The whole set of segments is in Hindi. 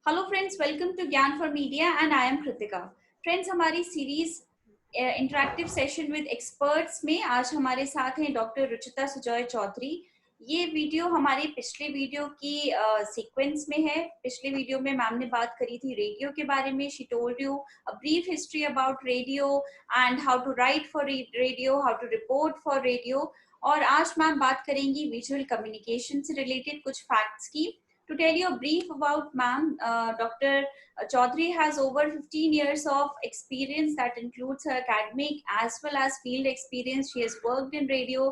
Hello friends, welcome to Gyan for media and I am Kritika. Friends, हमारी series interactive session with experts में आज हमारे साथ हैं डॉक्टर रुचिता सुजॉय चौधरी। ये वीडियो हमारी पिछले वीडियो की सीक्वेंस में है। पिछले वीडियो में मैम ने बात करी थी रेडियो के बारे में। She told you a brief history about radio and how to write for radio, how to report for radio. और आज मैम बात करेंगी विजुअल कम्युनिकेशन से रिलेटेड कुछ फैक्ट्स की। To tell you a brief about ma'am, Dr. Chaudhary has over 15 years of experience that includes her academic as well as field experience. She has worked in radio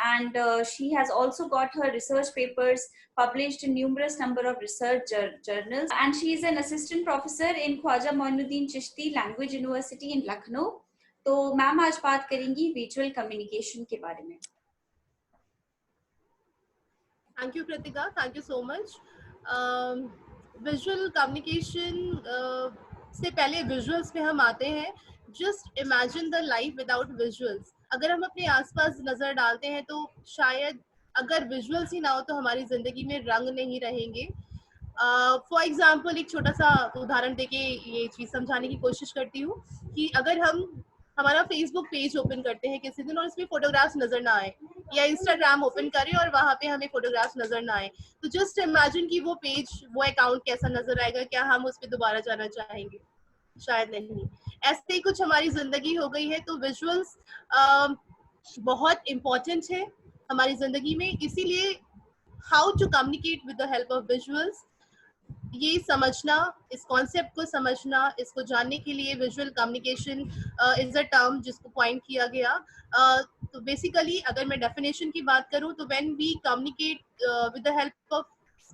and she has also got her research papers published in numerous number of research journals. And she is an assistant professor in Khwaja Moinuddin Chishti Language University in Lucknow. तो मैम आज बात करेंगी विजुअल कम्युनिकेशन के बारे में। Thank you, Kritika. Thank you so much. Visual communication से पहले visuals पे हम आते हैं. Just imagine the life without visuals. अगर हम अपने आसपास नजर डालते हैं तो शायद अगर visuals ही ना हो तो हमारी जिंदगी में रंग नहीं रहेंगे. फॉर एग्जाम्पल एक छोटा सा उदाहरण देके ये चीज समझाने की कोशिश करती हूँ कि अगर हम हमारा फेसबुक पेज ओपन करते हैं किसी दिन और इसमें फोटोग्राफ्स नजर ना आए, या इंस्टाग्राम ओपन करें और वहां पे हमें फोटोग्राफ्स नजर ना आए, तो जस्ट इमेजिन कि वो पेज, वो अकाउंट कैसा नजर आएगा. क्या हम उस पर दोबारा जाना चाहेंगे? शायद नहीं. ऐसे ही कुछ हमारी जिंदगी हो गई है. तो विजुअल्स बहुत इम्पोर्टेंट है हमारी जिंदगी में. इसीलिए how to communicate with the help of visuals, ये समझना, इस कॉन्सेप्ट को समझना, इसको जानने के लिए visual communication is a term जिसको पॉइंट किया गया. तो बेसिकली अगर मैं डेफिनेशन की बात करूं तो when we communicate with the help of,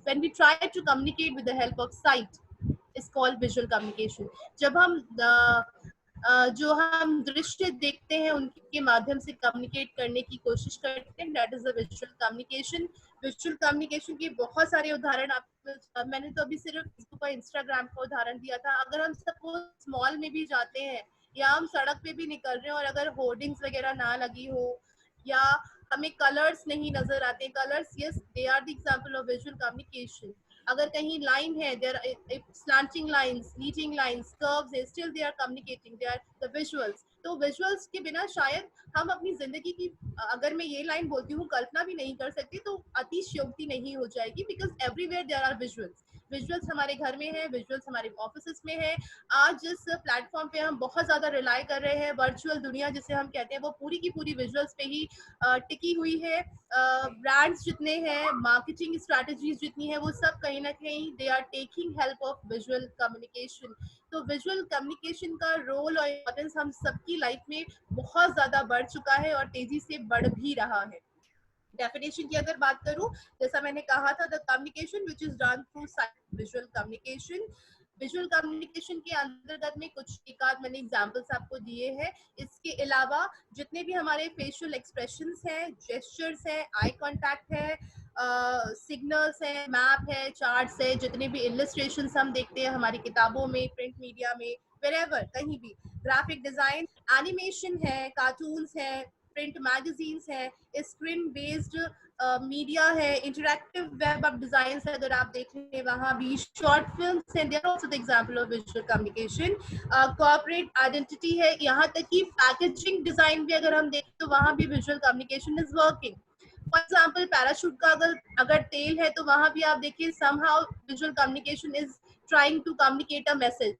when we try to communicate with the help of sight is called visual communication. जब हम जो हम दृश्य देखते हैं उनके माध्यम से कम्युनिकेट करने की कोशिश करते हैं, that is the visual communication. Visual communication के बहुत सारे उदाहरण मैंने तो अभी सिर्फ फेसबुक और इंस्टाग्राम का उदाहरण दिया था. अगर हम सपोज मॉल में भी जाते हैं या हम सड़क पे भी निकल रहे हैं और अगर होर्डिंग्स वगैरह ना लगी हो या हमें कलर्स नहीं नजर आते, colours yes they are the example of visual communication. अगर कहीं लाइन है, there slanting lines, leading lines, curves है, still they are communicating, they are the visuals. तो विजुअल्स के बिना शायद हम अपनी जिंदगी की, अगर मैं ये लाइन बोलती हूँ, कल्पना भी नहीं कर सकती तो अतिशयोक्ति नहीं हो जाएगी. Because everywhere there are visuals. Visuals हमारे घर में है, विजुअल्स हमारे ऑफिस में है. आज जिस प्लेटफॉर्म पे हम बहुत ज्यादा रिलाई कर रहे हैं, वर्चुअल दुनिया जिसे हम कहते हैं, वो पूरी की पूरी विजुअल्स पे ही टिकी हुई है. ब्रांड्स जितने हैं, मार्केटिंग स्ट्रैटेजीज जितनी है, वो सब कहीं ना कहीं they are taking help of visual communication. तो विजुअल कम्युनिकेशन का रोल और इम्पोर्टेंस हम सबकी लाइफ में बहुत ज्यादा बढ़ चुका है और तेजी से बढ़ भी रहा है. डेफिनेशन की अगर बात करूं, जैसा मैंने कहा था, the communication which is done through visual communication. Visual communication के अंतर्गत में कुछ एक आध मैंने एग्जांपल्स आपको दिए हैं. इसके अलावा जितने भी हमारे फेशियल एक्सप्रेशंस हैं, जेस्चर्स हैं, आई कांटेक्ट है, सिग्नल्स है, मैप है, चार्ट्स है, जितने भी इलस्ट्रेशंस हम देखते हैं हमारी किताबों में, प्रिंट मीडिया में, वेरेवर कहीं भी, ग्राफिक डिजाइन, एनिमेशन है, कार्टून्स है, प्रिंट मैगजीन्स है, स्क्रीन बेस्ड मीडिया है, इंटरैक्टिव वेब ऑफ डिजाइन है, अगर आप देख लें वहां भी, शॉर्ट फिल्म्स हैं, they are also the example of visual communication. Corporate identity है, यहाँ तक कि पैकेजिंग डिजाइन भी अगर हम देखें तो वहां भी visual communication is working. For example parachute का अगर तेल है तो वहां भी आप देखिए somehow visual communication is trying to communicate a message.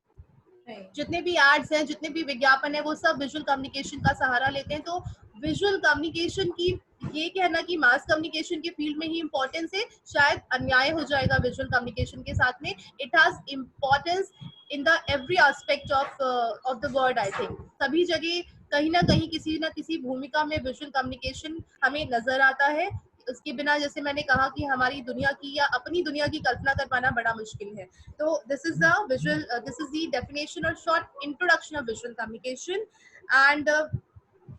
जितने भी एड्स हैं, जितने भी विज्ञापन है, वो सब विजुअल कम्युनिकेशन का सहारा लेते हैं. तो विजुअल कम्युनिकेशन की ये कहना कि मास कम्युनिकेशन के फील्ड में ही इंपॉर्टेंस है, शायद अन्याय हो जाएगा विजुअल कम्युनिकेशन के साथ में. It has importance in the every aspect of the word. I think सभी जगह कहीं ना कहीं किसी ना किसी भूमिका में विजुअल कम्युनिकेशन हमें नजर आता है. उसके बिना, जैसे मैंने कहा, कि हमारी दुनिया की या अपनी दुनिया की कल्पना कर पाना बड़ा मुश्किल है. तो this is the visual, this is the definition और short introduction of visual communication. And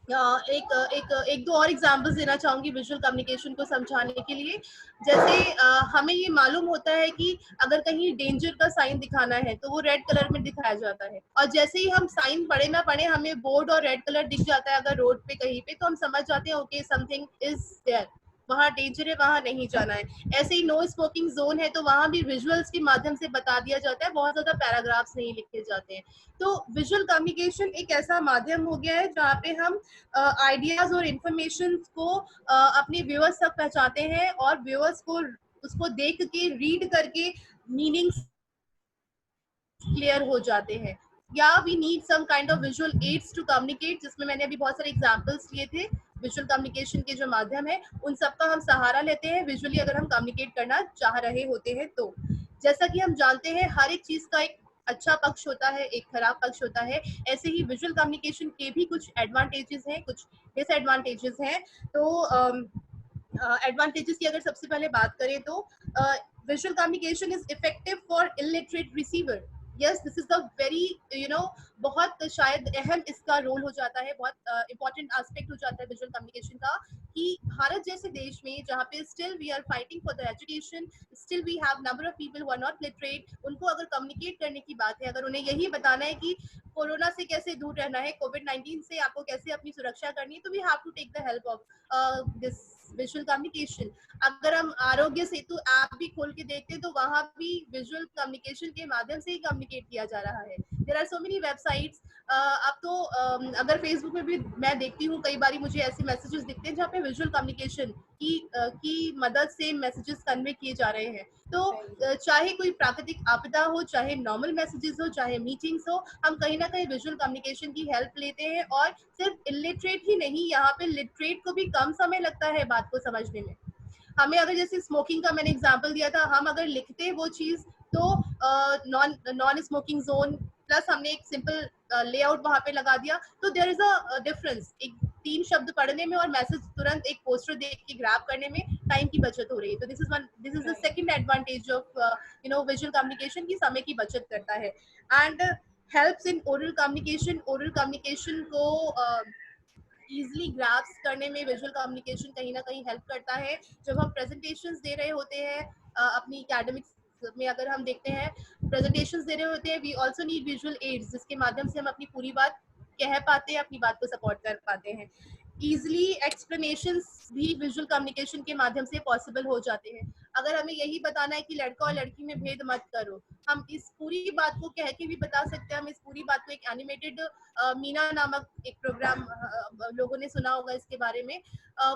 एक दो और एग्जांपल्स देना चाहूंगी विजुअल कम्युनिकेशन को समझाने के लिए. जैसे हमें ये मालूम होता है कि अगर कहीं डेंजर का साइन दिखाना है तो वो रेड कलर में दिखाया जाता है, और जैसे ही हम साइन पढ़े ना पढ़े, हमें बोर्ड और रेड कलर दिख जाता है अगर रोड पे कहीं पे, तो हम समझ जाते हैं ओके समथिंग इज देयर. वहाँ डेंजर है, वहाँ नहीं जाना है। ऐसे ही नो स्मोकिंग जोन है तो वहाँ भी विजुअल्स के माध्यम से बता दिया जाता है, बहुत ज्यादा पैराग्राफ्स नहीं लिखे जाते हैं। तो विजुअल कम्युनिकेशन एक ऐसा माध्यम हो गया है जहाँ पे हम आइडियाज और इंफॉर्मेशन को अपने व्यूअर्स तक पहुँचाते हैं और व्यूअर्स को उसको देख के, रीड करके मीनिंग्स क्लियर हो जाते हैं। या we need some kind of visual aids to communicate, जिसमें मैंने अभी बहुत सारे एग्जांपल्स लिए थे। विजुअल कम्युनिकेशन के जो माध्यम है उन सबका हम सहारा लेते हैं विजुअली अगर हम कम्युनिकेट करना चाह रहे होते हैं तो। जैसा कि हम जानते हैं हर एक चीज का एक अच्छा पक्ष होता है, एक खराब पक्ष होता है। ऐसे ही विजुअल कम्युनिकेशन के भी कुछ एडवांटेजेस हैं, कुछ डिसएडवांटेजेस हैं। तो एडवांटेजेस की अगर सबसे पहले बात करें तो visual communication is effective for illiterate receiver. Yes, this is the very बहुत शायद अहम इसका रोल हो जाता है, बहुत इंपॉर्टेंट एस्पेक्ट हो जाता है विजुअल कम्युनिकेशन का, कि भारत जैसे देश में जहाँ पे still we are fighting for the education, still we have number of people who are not literate, उनको अगर कम्युनिकेट करने की बात है, अगर उन्हें यही बताना है कि कोरोना से कैसे दूर रहना है, कोविड-19 से आपको कैसे अपनी सुरक्षा करनी है, तो we have to take the help of this visual communication. अगर हम आरोग्य सेतु ऐप भी खोल के देखते हैं तो वहां भी विजुअल कम्युनिकेशन के माध्यम से ही कम्युनिकेट किया जा रहा है। There are so many websites. अब तो अगर फेसबुक में भी मैं देखती हूँ, कई बार मुझे ऐसे मैसेजेस दिखते हैं जहाँ पे विजुअल कम्युनिकेशन की मदद से मैसेजेस कन्वे किए जा रहे हैं। तो चाहे कोई प्राकृतिक आपदा हो, चाहे नॉर्मल मैसेजेस हो, चाहे मीटिंग्स हो, हम कहीं ना कहीं विजुअल कम्युनिकेशन की हेल्प लेते हैं। और सिर्फ इलिटरेट ही नहीं, यहाँ पे लिटरेट को भी कम समय लगता है बात को समझने में। हमें अगर जैसे स्मोकिंग का मैंने एग्जांपल दिया था, हम अगर लिखते वो चीज तो non non smoking zone plus हमने एक सिंपल लेआउट वहां पे लगा दिया, तो देयर इज अ डिफरेंस। एक 3 शब्द पढ़ने में और मैसेज तुरंत एक पोस्टर देख के ग्रैब करने में टाइम की बचत हो रही है। तो this is the second advantage of visual communication की, समय की बचत करता है। And helps in oral communication. Oral communication को इजिली ग्राफ्स करने में विजुअल कम्युनिकेशन कहीं ना कहीं हेल्प करता है। जब हम प्रेजेंटेशंस दे रहे होते हैं अपनी एकेडमिक्स में, अगर हम देखते हैं प्रेजेंटेशंस दे रहे होते हैं, we also need visual aids, जिसके माध्यम से हम अपनी पूरी बात कह पाते हैं, अपनी बात को सपोर्ट कर पाते हैं। इजिली एक्सप्लेनेशंस भी विजुअल कम्युनिकेशन के माध्यम से पॉसिबल हो जाते हैं। अगर हमें यही बताना है कि लड़का और लड़की में भेद मत करो, हम इस पूरी बात को कह के भी बता सकते हैं। हम इस पूरी बात को एक एनिमेटेड मीना नामक एक प्रोग्राम, लोगों ने सुना होगा इसके बारे में,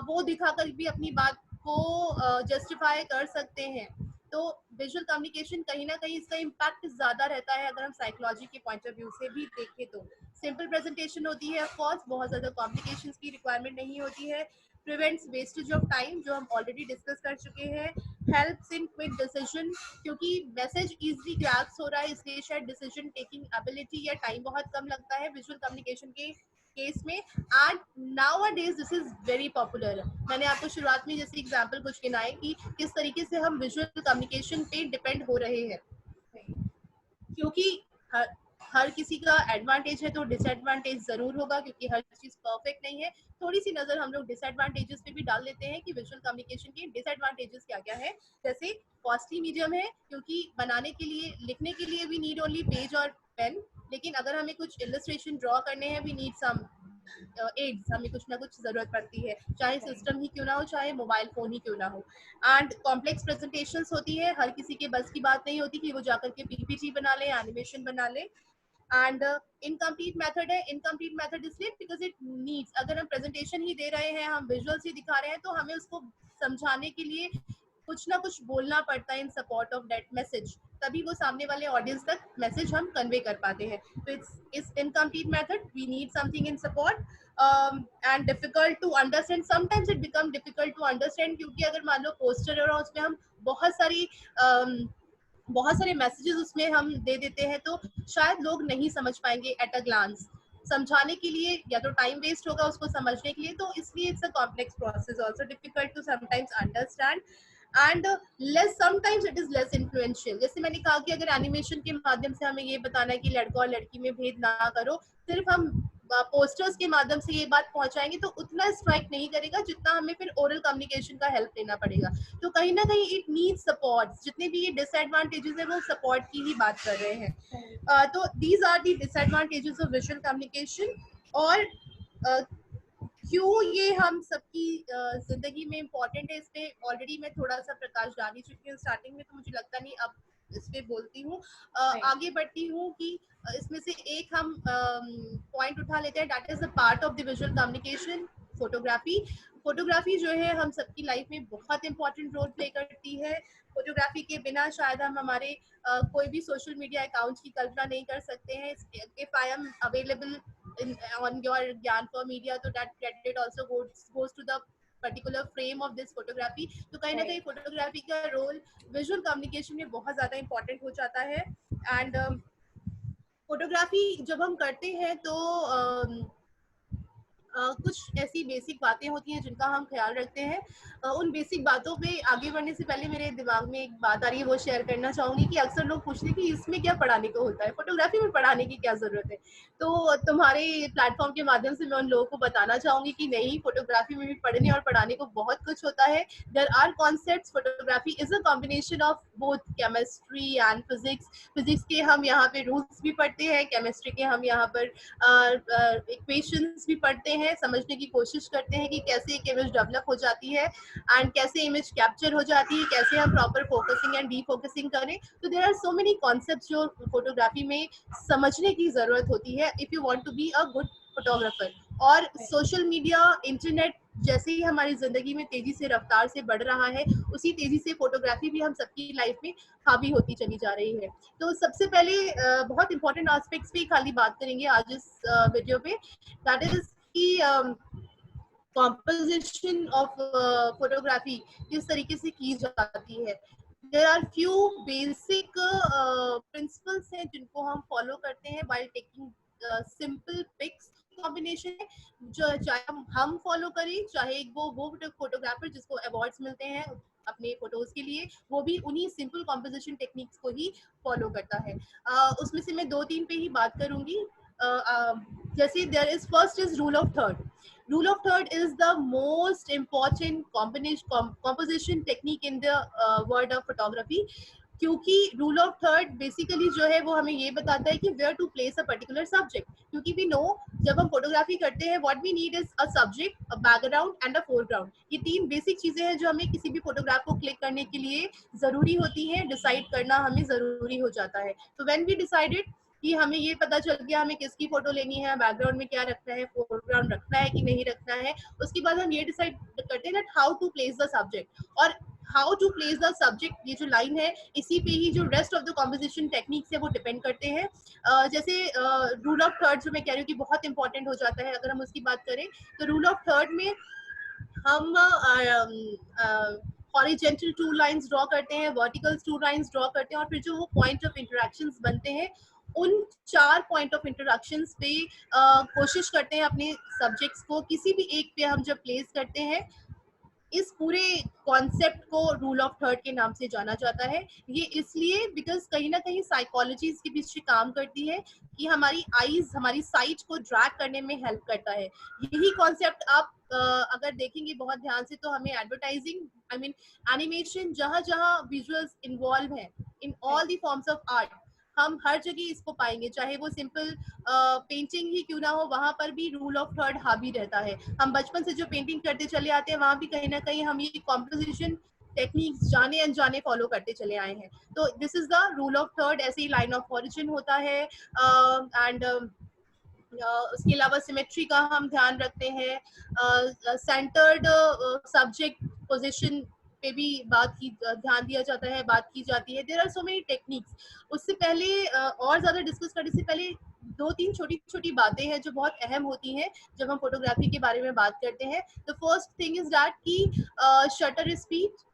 वो दिखाकर भी अपनी बात को जस्टिफाई कर सकते हैं। तो विजुअल कम्युनिकेशन कहीं ना कहीं इसका इम्पैक्ट ज्यादा रहता है अगर हम साइकोलॉजी के पॉइंट ऑफ व्यू से भी देखें तो। सिंपल प्रेजेंटेशन होती है, ऑफ कोर्स बहुत ज्यादा कॉम्प्लिकेशंस की रिक्वायरमेंट नहीं होती है। प्रिवेंट्स वेस्टेज ऑफ टाइम, जो हम ऑलरेडी डिस्कस कर चुके हैं। हेल्प्स इन क्विक डिसीजन, क्योंकि मैसेज इजीली ग्रैस्प हो रहा है इसलिए शायद डिसीजन टेकिंग एबिलिटी या टाइम बहुत कम लगता है विजुअल कम्युनिकेशन के केस में। And now days this is very popular. मैंने आपको शुरुआत में जैसे एग्जांपल कुछ गिनाए कि किस तरीके से हम विजुअल कम्युनिकेशन पे डिपेंड हो रहे हैं, क्योंकि हर किसी का एडवांटेज है तो डिसएडवांटेज जरूर होगा, क्योंकि हर चीज परफेक्ट नहीं है। थोड़ी सी नजर हम लोग डिसएडवांटेजेस पे भी डाल लेते हैं कि विजुअल कम्युनिकेशन के डिसएडवांटेजेस क्या क्या है। जैसे कॉस्टली मीडियम है, क्योंकि बनाने के लिए, लिखने के लिए वी नीड ओनली पेज और पेन, लेकिन अगर हमें कुछ इलस्ट्रेशन ड्रॉ करने हैं वी नीड सम एड्स, हमें कुछ ना कुछ जरूरत पड़ती है, चाहे सिस्टम ही क्यों ना हो, चाहे मोबाइल फोन ही क्यों ना हो। एंड कॉम्प्लेक्स प्रेजेंटेशंस होती है, हर किसी के बस की बात नहीं होती कि वो जाकर के पीपीटी बना ले, एनिमेशन बना ले। एंड इनकम्प्लीट मेथड है। इनकम्प्लीट मेथड इसलिए बिकॉज इट नीड्स, अगर हम प्रेजेंटेशन ही दे रहे हैं, हम विजुअल्स ही दिखा रहे हैं, तो हमें उसको समझाने के लिए कुछ ना कुछ बोलना पड़ता है इन सपोर्ट ऑफ दैट मैसेज, तभी वो सामने वाले ऑडियंस तक मैसेज हम कन्वे कर पाते हैं। तो it's incomplete method, we need something in support. And difficult to understand, sometimes it become difficult to understand, क्योंकि अगर मान लो पोस्टर है और उसमें हम बहुत सारे मैसेजेस उसमें हम दे देते हैं तो शायद लोग नहीं समझ पाएंगे एट अ ग्लांस। समझाने के लिए या तो टाइम वेस्ट होगा उसको समझने के लिए, तो इसलिए it's a complex process, also difficult to sometimes understand. And less, sometimes it is less influential. जैसे मैंने कहा कि अगर एनिमेशन के माध्यम से हमें ये बताना है कि लड़का और लड़की में भेद ना करो, सिर्फ हम पोस्टर्स के माध्यम से ये बात पहुंचाएंगे तो उतना स्ट्राइक नहीं करेगा जितना हमें फिर ओरल कम्युनिकेशन का हेल्प लेना पड़ेगा। तो कहीं ना कहीं इट नीड्स सपोर्ट। जितने भी ये डिसएडवांटेजेस है वो सपोर्ट की ही बात कर रहे हैं। तो these are the disadvantages of visual communication. और क्यों ये हम सबकी जिंदगी में इम्पोर्टेंट है, इस पे ऑलरेडी मैं थोड़ा सा प्रकाश डाल ही चुकी हूँ स्टार्टिंग में, तो मुझे लगता नहीं अब इस पे बोलती हूँ। राइट, आगे बढ़ती हूँ कि इसमें से एक हम पॉइंट उठा लेते हैं, that is a part of the visual communication, photography. Photography जो है हम सबकी लाइफ में बहुत इंपॉर्टेंट रोल प्ले करती है। फोटोग्राफी के बिना शायद हम हमारे कोई भी सोशल मीडिया अकाउंट की कल्पना नहीं कर सकते हैं। If I am available on your Gyan for Media, so that credit also goes to the particular frame of this photography। तो कहीं ना कहीं राइट, फोटोग्राफी का रोल विजुअल कम्युनिकेशन में बहुत ज्यादा इंपॉर्टेंट हो जाता है। एंड फोटोग्राफी जब हम करते हैं तो कुछ ऐसी बेसिक बातें होती हैं जिनका हम ख्याल रखते हैं। उन बेसिक बातों पे आगे बढ़ने से पहले मेरे दिमाग में एक बात आ रही है, वो शेयर करना चाहूंगी कि अक्सर लोग पूछते हैं कि इसमें क्या पढ़ाने को होता है, फोटोग्राफी में पढ़ाने की क्या जरूरत है। तो तुम्हारे प्लेटफॉर्म के माध्यम से मैं उन लोगों को बताना चाहूंगी कि नहीं, फोटोग्राफी में भी पढ़ने और पढ़ाने को बहुत कुछ होता है। There are concepts, photography is a combination of both chemistry and physics. Physics के हम यहाँ पे रूल्स भी पढ़ते हैं, केमिस्ट्री के हम यहाँ पर इक्वेशंस भी पढ़ते हैं, समझने की कोशिश करते हैं कि कैसे एक इमेज डेवलप हो जाती है एंड कैसे इमेज कैप्चर हो जाती है, कैसे हम प्रॉपर फोकसिंग एंड डीफोकसिंग करें। तो there are so many concepts जो फोटोग्राफी में समझने की जरूरत होती है if you want to be a good photographer. और सोशल मीडिया, इंटरनेट जैसे ही हमारी जिंदगी में तेजी से रफ्तार से बढ़ रहा है, उसी तेजी से फोटोग्राफी भी हम सबकी लाइफ में हावी होती चली जा रही है। तो सबसे पहले बहुत इंपॉर्टेंट एस्पेक्ट्स पे खाली बात करेंगे आज इस वीडियो पे, that is the composition of photography किस तरीके से की जाती है। There are few basic principles हैं जिनको हम फॉलो करते हैं while taking simple pics. Combination है जो चाहे हम फॉलो करें, चाहे वो फोटोग्राफर जिसको अवार्ड्स मिलते हैं अपने फोटोज के लिए, वो भी उन्हीं सिंपल कॉम्पोजिशन टेक्निक्स को ही फॉलो करता है। उसमें से मैं 2-3 पे ही बात करूंगी। जैसे there is first is rule of third. Rule of third is the most important composition technique in the world of photography, क्योंकि रूल ऑफ थर्ड बेसिकली जो है वो हमें ये बताता है कि where to place a particular subject. क्योंकि वी नो जब हम फोटोग्राफी करते हैं what we need is a subject, a background and a foreground. ये 3 बेसिक चीजें हैं जो हमें किसी भी फोटोग्राफ को क्लिक करने के लिए जरूरी होती है, डिसाइड करना हमें जरूरी हो जाता है। तो व्हेन वी डिसाइडेड कि हमें ये पता चल गया हमें किसकी फोटो लेनी है, बैकग्राउंड में क्या रखना है, फोरग्राउंड रखना है कि नहीं रखना है, उसके बाद हम ये डिसाइड करते हैं that how to place the subject. और how to place the subject, ये जो लाइन है इसी पे ही जो rest of the composition techniques है वो डिपेंड करते हैं। जैसे रूल ऑफ थर्ड जो मैं कह रही हूँ कि बहुत इंपॉर्टेंट हो जाता है, अगर हम उसकी बात करें तो रूल ऑफ थर्ड में हम हॉरिजेंटल 2 लाइंस ड्रॉ करते हैं, वर्टिकल 2 लाइंस ड्रॉ करते हैं, और फिर जो वो पॉइंट ऑफ इंटरेक्शंस बनते हैं उन 4 पॉइंट ऑफ इंटरेक्शंस पे कोशिश करते हैं अपने सब्जेक्ट्स को किसी भी एक पे हम जब प्लेस करते हैं। इस पूरे कॉन्सेप्ट को रूल ऑफ थर्ड के नाम से जाना जाता है। ये इसलिए बिकॉज कहीं ना कहीं साइकोलॉजी इसके पीछे काम करती है कि हमारी आईज हमारी साइट को ड्रैग करने में हेल्प करता है। यही कॉन्सेप्ट आप अगर देखेंगे बहुत ध्यान से तो हमें एडवर्टाइजिंग, आई मीन एनिमेशन, जहां जहां विजुअल्स इन्वॉल्व हैं in all the forms of art, हम हर जगह इसको पाएंगे, चाहे वो सिंपल पेंटिंग ही क्यों ना हो, वहां पर भी रूल ऑफ थर्ड हावी रहता है। हम बचपन से जो पेंटिंग करते चले आते हैं वहां भी कहीं ना कहीं हम ये कॉम्पोजिशन टेक्निक्स जाने अनजाने फॉलो करते चले आए हैं। तो this is the rule of third. ऐसे ही लाइन ऑफ ओरिजिन होता है एंड उसके अलावा सिमेट्री का हम ध्यान रखते हैं, सेंटर्ड सब्जेक्ट पोजीशन पे भी ध्यान दिया जाता है, बात की जाती है। There are so many techniques. उससे पहले और ज्यादा डिस्कस करने से पहले 2-3 छोटी छोटी बातें हैं जो बहुत अहम होती हैं जब हम फोटोग्राफी के बारे में बात करते हैं। The first thing is that कि शटर स्पीड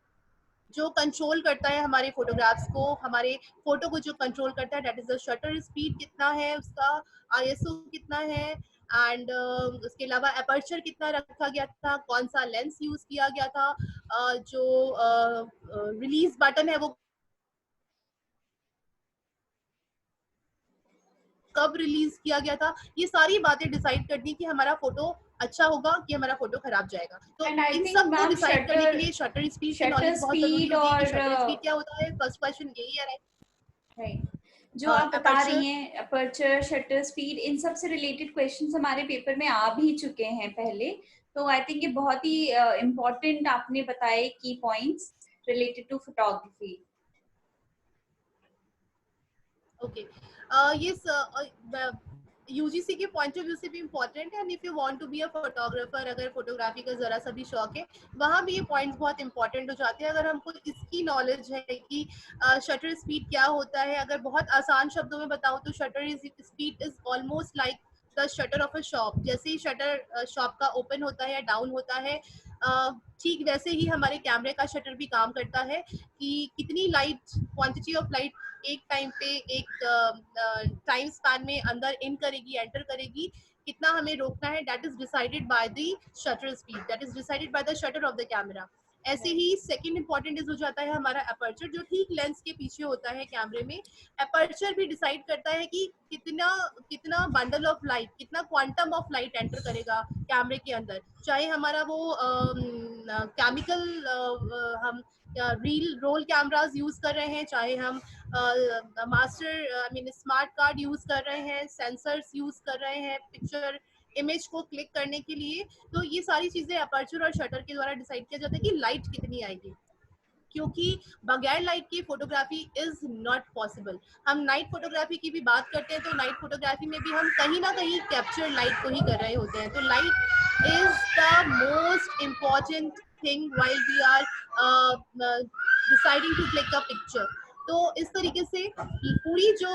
जो कंट्रोल करता है हमारे फोटोग्राफ्स को, हमारे फोटो को जो कंट्रोल करता है, that is the shutter speed कितना है उसका, आईएसओ कितना है, एंड उसके अलावा अपर्चर कितना रखा गया था, कौन सा लेंस यूज किया गया था, जो रिलीज बटन है वो कब रिलीज किया गया था। ये सारी बातें डिसाइड करती है कि हमारा फोटो अच्छा होगा कि हमारा फोटो खराब जाएगा। तो एंड आई इन थिंक सब को मैम डिसाइड करने के लिए शटर स्पीड की शटर नॉलेज बहुत जरूरी स्पीड होती है कि और शटर स्पीड क्या होता है। फर्स्ट क्वेश्चन यही है, राइट, जो आप बता अपर्चर। रही हैं अपर्चर, शटर स्पीड, इन सब से रिलेटेड क्वेश्चंस हमारे पेपर में आ भी चुके हैं पहले, तो आई थिंक ये बहुत ही इम्पोर्टेंट आपने बताए की points related to photography. Okay, ये यूजीसी के पॉइंट ऑफ व्यू से भी इम्पोर्टेंट है, and if you want to be a photographer, अगर फोटोग्राफी का जरा सा भी शौक है, वहाँ भी ये पॉइंट्स बहुत इंपॉर्टेंट हो जाते हैं. अगर हमको इसकी नॉलेज है कि शटर स्पीड क्या होता है, अगर बहुत आसान शब्दों में बताऊँ तो shutter speed is almost like the shutter of a shop. जैसे ही शटर शॉप का ओपन होता है या डाउन होता है, ठीक वैसे ही हमारे कैमरे का शटर भी काम करता है कि कितनी लाइट, क्वांटिटी ऑफ लाइट एक टाइम पे, एक टाइम स्पैन में अंदर इन करेगी, एंटर करेगी, कितना हमें रोकना है, that is decided by the shutter speed, that is decided by the shutter of the camera. ऐसे ही सेकंड इंपॉर्टेंट इज हो जाता है हमारा अपर्चर, जो ठीक लेंस के पीछे होता है कैमरे में. अपर्चर भी डिसाइड करता है कि कितना कितना बंडल ऑफ लाइट, कितना क्वांटम ऑफ लाइट एंटर करेगा कैमरे के अंदर. चाहे हमारा वो केमिकल हम रील रोल कैमराज यूज कर रहे हैं, चाहे हम master I mean smart card use कर रहे हैं, सेंसर्स यूज कर रहे हैं पिक्चर इमेज को क्लिक करने के लिए, तो ये सारी चीजें अपर्चर और शटर के द्वारा डिसाइड किया जाता है कि लाइट कितनी आएगी. क्योंकि बगैर लाइट की फोटोग्राफी इज नॉट पॉसिबल. हम नाइट फोटोग्राफी की भी बात करते हैं तो नाइट फोटोग्राफी में भी हम कहीं ना कहीं कैप्चर लाइट को ही कर रहे होते हैं. तो light is the most important thing while we are deciding to click a picture. तो इस तरीके से पूरी जो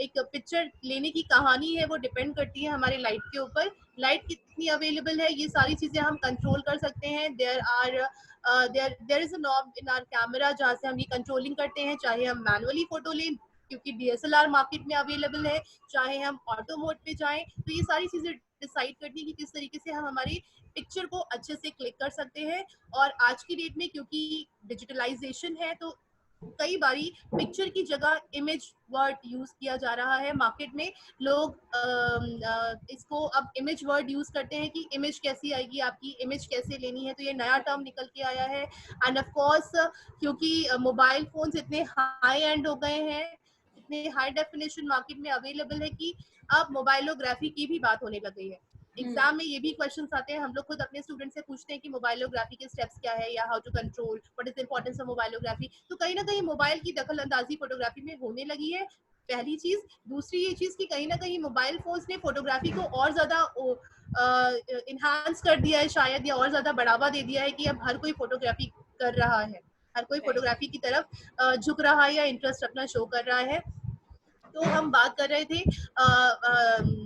एक पिक्चर लेने की कहानी है वो डिपेंड करती है हमारे लाइट के ऊपर. लाइट कितनी अवेलेबल है, ये सारी चीजें हम कंट्रोल कर सकते हैं. There is a knob in our camera जहाँ से हम ये कंट्रोलिंग करते हैं, चाहे हम मैनुअली फोटो लें क्योंकि डीएसएलआर मार्केट में अवेलेबल है, चाहे हम ऑटो मोड पे जाएं. तो ये सारी चीजें डिसाइड करती है कि किस तरीके से हम हमारी पिक्चर को अच्छे से क्लिक कर सकते हैं. और आज की डेट में क्योंकि डिजिटलाइजेशन है तो कई बारी पिक्चर की जगह इमेज वर्ड यूज किया जा रहा है. मार्केट में लोग इसको अब इमेज वर्ड यूज करते हैं कि इमेज कैसी आएगी, आपकी इमेज कैसे लेनी है. तो ये नया टर्म निकल के आया है. एंड ऑफ कोर्स क्योंकि मोबाइल फोन्स इतने हाई एंड हो गए हैं, इतने हाई डेफिनेशन मार्केट में अवेलेबल है कि अब मोबाइलोग्राफी की भी बात होने लग गई है. एग्जाम में ये भी क्वेश्चंस आते हैं, हम लोग खुद अपने स्टूडेंट से पूछते हैं कि मोबाइलोग्राफी के स्टेप्स क्या है, या how to control, what is the importance of mobilography. तो कहीं ना कहीं मोबाइल की दखल अंदाजी फोटोग्राफी में होने लगी है, पहली चीज. दूसरी ये चीज कि कहीं ना कहीं मोबाइल फोन्स ने फोटोग्राफी को और ज्यादा इन्हांस कर दिया है शायद, या और ज्यादा बढ़ावा दे दिया है कि अब हर कोई फोटोग्राफी कर रहा है, हर कोई फोटोग्राफी की तरफ झुक रहा है या इंटरेस्ट अपना शो कर रहा है. तो हम बात कर रहे थे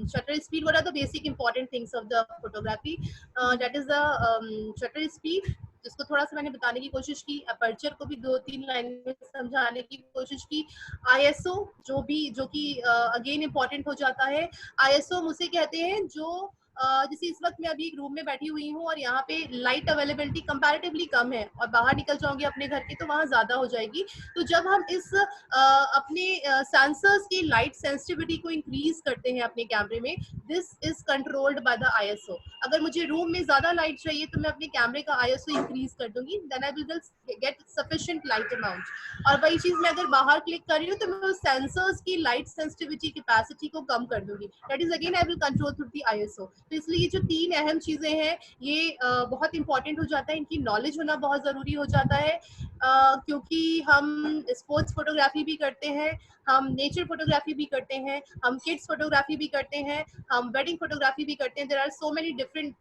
shutter speed. What are the basic important things of the photography, that is the shutter speed, जिसको थोड़ा सा मैंने बताने की कोशिश की. अपर्चर को भी 2-3 लाइन में समझाने की कोशिश की. आईएसओ जो कि अगेन इंपॉर्टेंट हो जाता है. आईएसओ उसे कहते हैं जो जैसे इस वक्त मैं अभी एक रूम में बैठी हुई हूँ और यहाँ पे लाइट अवेलेबिलिटी कंपैरेटिवली कम है, और बाहर निकल जाऊंगी अपने घर के तो वहाँ ज्यादा हो जाएगी. तो जब हम इस अपने सेंसर्स की लाइट सेंसिटिविटी को इंक्रीज करते हैं अपने कैमरे में, this is controlled by the ISO. अगर मुझे रूम में ज्यादा लाइट चाहिए तो मैं अपने कैमरे का आईएसओ इंक्रीज कर दूंगी, then I will get sufficient light amount. और वही चीज मैं अगर बाहर क्लिक कर रही हूँ तो मैं उस सेंसर्स की लाइट सेंसिटिविटी कैपेसिटी को कम कर दूंगी, that is again I will control through the ISO. तो इसलिए ये जो 3 अहम चीजें हैं ये बहुत इंपॉर्टेंट हो जाता है, इनकी नॉलेज होना बहुत जरूरी हो जाता है. क्योंकि हम स्पोर्ट्स फोटोग्राफी भी करते हैं, हम नेचर फोटोग्राफी भी करते हैं, हम किड्स फोटोग्राफी भी करते हैं, हम वेडिंग फोटोग्राफी भी करते हैं. There are so many different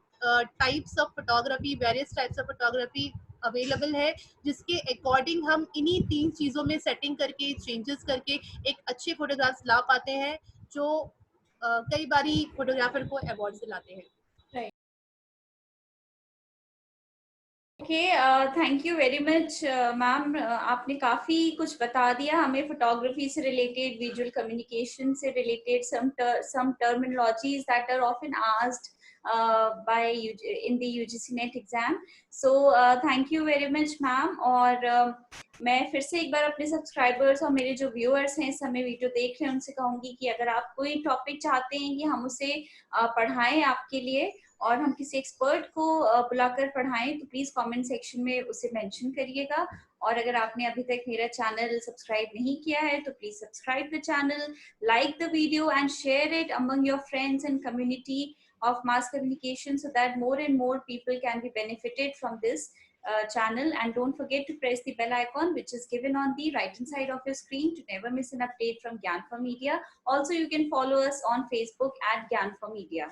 types of photography, various types of photography available है, जिसके अकॉर्डिंग हम इन्हीं 3 चीजों में सेटिंग करके, चेंजेस करके एक अच्छे फोटोग्राफ्स ला पाते हैं, जो कई बारी फोटोग्राफर को अवार्ड दिलाते हैं. Okay, thank you very much ma'am. आपने काफी कुछ बता दिया हमें फोटोग्राफी से रिलेटेड, विजुअल कम्युनिकेशन से related, some terminologies that are often asked by in the UGC NET exam. So thank you very much ma'am. और मैं फिर से एक बार अपने सब्सक्राइबर्स और मेरे जो व्यूअर्स हैं इस समय वीडियो देख रहे हैं उनसे कहूंगी कि अगर आप कोई टॉपिक चाहते हैं कि हम उसे पढ़ाएं आपके लिए और हम किसी एक्सपर्ट को बुलाकर पढ़ाएं, तो प्लीज कमेंट सेक्शन में उसे मेंशन करिएगा. और अगर आपने अभी तक मेरा चैनल सब्सक्राइब नहीं किया है तो please subscribe the channel, like the video and share it among your friends and community. of mass communication so that more and more people can be benefited from this channel. And don't forget to press the bell icon which is given on the right hand side of your screen to never miss an update from Gyan for Media. Also, you can follow us on Facebook at Gyan for Media.